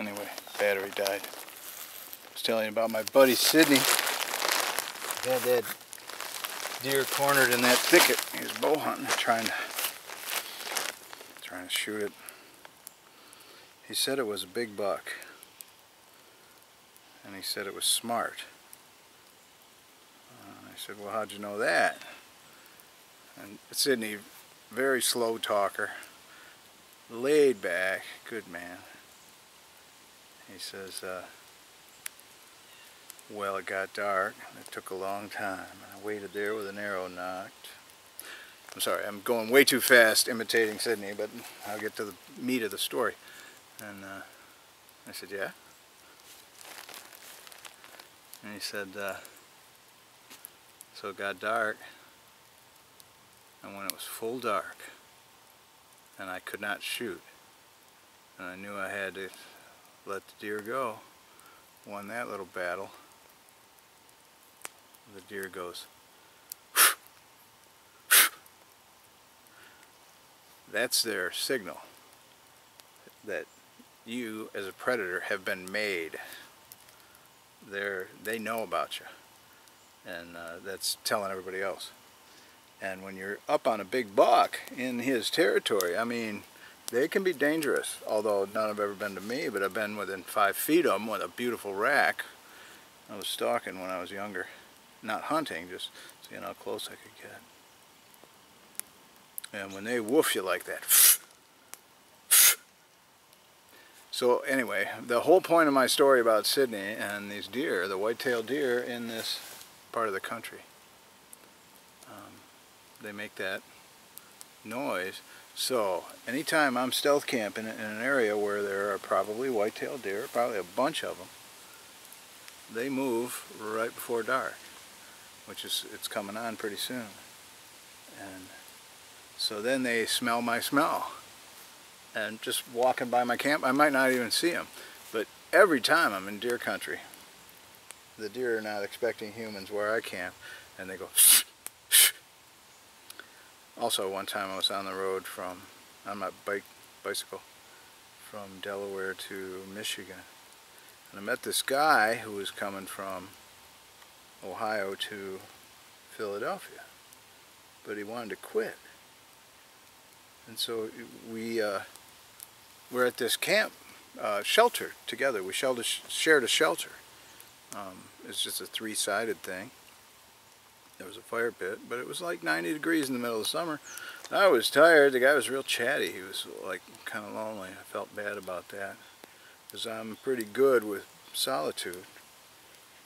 Anyway, battery died. I was telling you about my buddy Sydney. He had that deer cornered in that thicket. He was bow hunting, trying to shoot it. He said it was a big buck, and he said it was smart. I said, well, how'd you know that? And Sydney, very slow talker, laid back, good man. He says, well, it got dark, and it took a long time. I waited there with an arrow nocked. I'm sorry, I'm going way too fast imitating Sydney, but I'll get to the meat of the story. And I said, yeah? And he said, so it got dark, and when it was full dark, and I could not shoot, and I knew I had to let the deer go, won that little battle, the deer goes, that's their signal that you as a predator have been made. They know about you, and that's telling everybody else. And when you're up on a big buck in his territory, I mean, they can be dangerous, although none have ever been to me, but I've been within 5 feet of them with a beautiful rack. I was stalking when I was younger, not hunting, just seeing how close I could get. And when they woof you like that. So anyway, the whole point of my story about Sydney and these deer, the white-tailed deer in this part of the country, they make that noise. So anytime I'm stealth camping in an area where there are probably white-tailed deer, probably a bunch of them, they move right before dark, which is, it's coming on pretty soon. And so then they smell my smell. And just walking by my camp, I might not even see them. But every time I'm in deer country, the deer are not expecting humans where I camp, and they go Also, one time I was on the road on my bicycle from Delaware to Michigan, and I met this guy who was coming from Ohio to Philadelphia, but he wanted to quit. And so we were at this camp shelter together. We shared a shelter. It's just a 3-sided thing. There was a fire pit, but it was like 90 degrees in the middle of the summer. I was tired. The guy was real chatty. He was like kind of lonely. I felt bad about that, because I'm pretty good with solitude,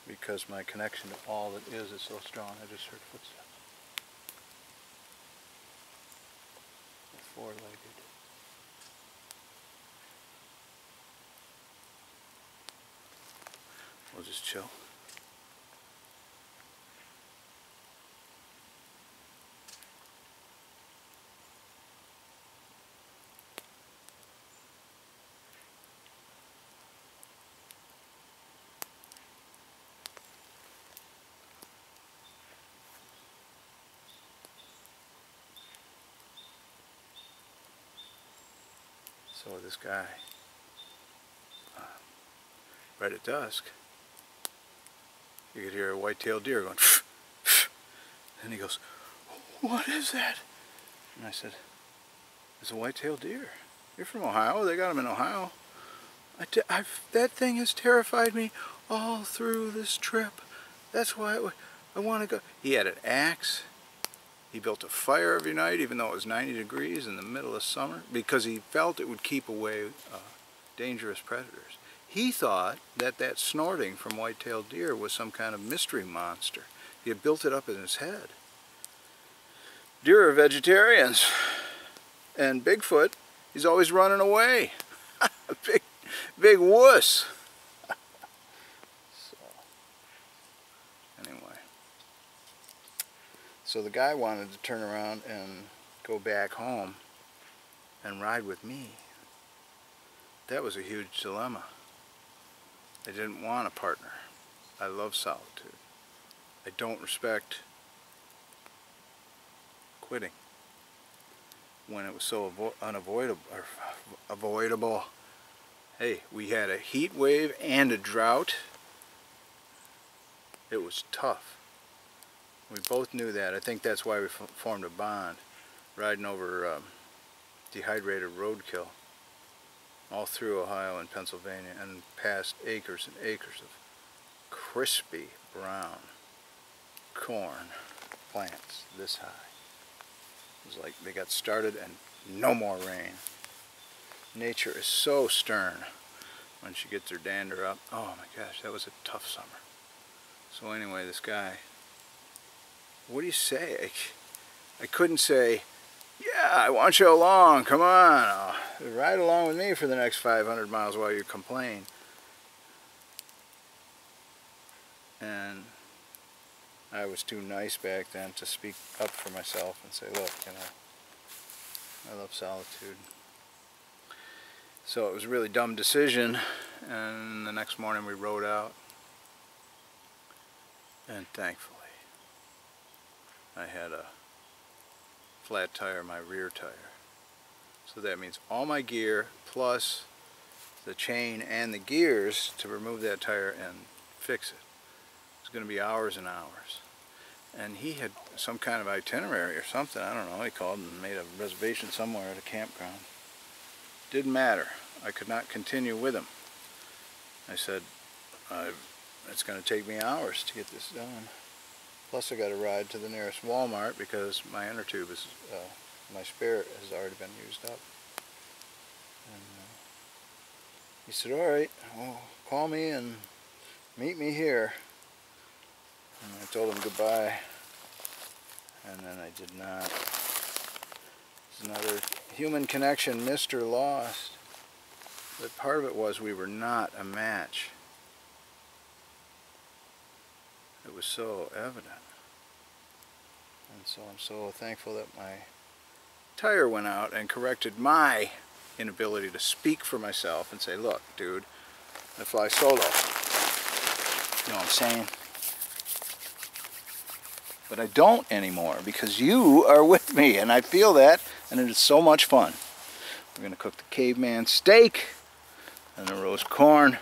because my connection to all that is so strong. I just heard footsteps. A 4-legged. We'll just chill. So this guy, right at dusk, you could hear a white-tailed deer going, and he goes, what is that? And I said, it's a white-tailed deer. You're from Ohio? They got them in Ohio. That thing has terrified me all through this trip. That's why I want to go. He had an axe. He built a fire every night, even though it was 90 degrees in the middle of summer, because he felt it would keep away dangerous predators. He thought that that snorting from white-tailed deer was some kind of mystery monster. He had built it up in his head. Deer are vegetarians. And Bigfoot, he's always running away. big wuss. So the guy wanted to turn around and go back home and ride with me. That was a huge dilemma. I didn't want a partner. I love solitude. I don't respect quitting when it was so avoidable. Hey, we had a heat wave and a drought. It was tough. We both knew that. I think that's why we formed a bond, riding over dehydrated roadkill all through Ohio and Pennsylvania and past acres and acres of crispy brown corn plants this high. It was like they got started and no more rain. Nature is so stern when she gets her dander up. Oh my gosh, that was a tough summer. So anyway, this guy, what do you say? I couldn't say, yeah, I want you along, come on, ride along with me for the next 500 miles while you complain. And I was too nice back then to speak up for myself and say, look, you know, I love solitude. So it was a really dumb decision, and the next morning we rode out, and thankfully I had a flat tire, my rear tire. So that means all my gear plus the chain and the gears to remove that tire and fix it. It's going to be hours and hours. And he had some kind of itinerary or something, I don't know, he called and made a reservation somewhere at a campground. Didn't matter. I could not continue with him. I said, it's going to take me hours to get this done. Plus I got to ride to the nearest Walmart because my inner tube is, my spare has already been used up. And he said, all right, well, call me and meet me here. And I told him goodbye. And then I did not. It's another human connection missed or lost. But part of it was we were not a match. It was so evident. And so I'm so thankful that my tire went out and corrected my inability to speak for myself and say, look, dude, I fly solo. You know what I'm saying? But I don't anymore because you are with me and I feel that, and it is so much fun. We're going to cook the Caveman Steak and the roast corn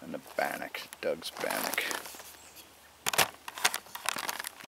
and the bannock, Doug's bannock.